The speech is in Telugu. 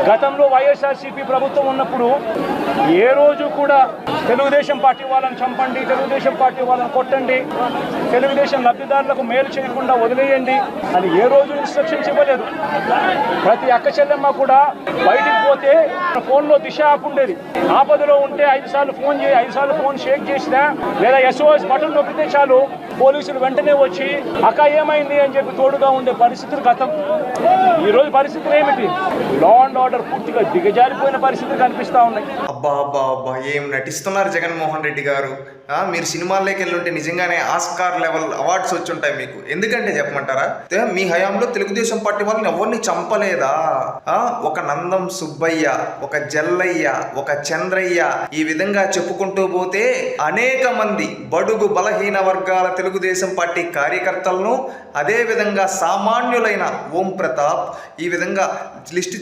గతంలో వైఎస్ఆర్సీపీ ప్రభుత్వం ఉన్నప్పుడు ఏ రోజు కూడా తెలుగుదేశం పార్టీ వాళ్ళని చంపండి, తెలుగుదేశం పార్టీ వాళ్ళని కొట్టండి, తెలుగుదేశం లబ్ధిదారులకు మేలు చేయకుండా వదిలేయండి అని ఏ రోజు ఇన్స్ట్రక్షన్స్ ఇవ్వలేదు. ప్రతి అక్క చెల్లెమ్మ కూడా బయటికి పోతే ఫోన్లో దిశ యాప్ ఉండేది. ఆపదలో ఉంటే 5 సార్లు ఫోన్ 5 సార్లు ఫోన్ షేక్ చేసినా లేదా SOS బటన్ నొక్కితే చాలు పోలీసులు వెంటనే వచ్చి అక్క ఏమైంది అని చెప్పి తోడుగా ఉండే పరిస్థితులు గతం. ఈరోజు పరిస్థితులు ఏమిటి? లా అండ్ ఆర్డర్ పూర్తిగా దిగజారిపోయిన పరిస్థితులు కనిపిస్తూ ఉన్నాయి. అబ్బా అబ్బా అబ్బా, ఏం నటిస్తున్నారు జగన్మోహన్ రెడ్డి గారు. మీరు సినిమాల్లోకి వెళ్ళుంటే నిజంగానే ఆస్కార్ లెవెల్ అవార్డ్స్ వచ్చి ఉంటాయి మీకు. ఎందుకంటే చెప్పమంటారా, మీ హయాంలో తెలుగుదేశం పార్టీ వాళ్ళని ఎవరిని చంపలేదా? ఒక నందం సుబ్బయ్య, ఒక జల్లయ్య, ఒక చంద్రయ్య, ఈ విధంగా చెప్పుకుంటూ పోతే అనేక మంది బడుగు బలహీన వర్గాల తెలుగుదేశం పార్టీ కార్యకర్తలను, అదే విధంగా సామాన్యులైన ఓం ప్రతాప్, ఈ విధంగా లిస్టు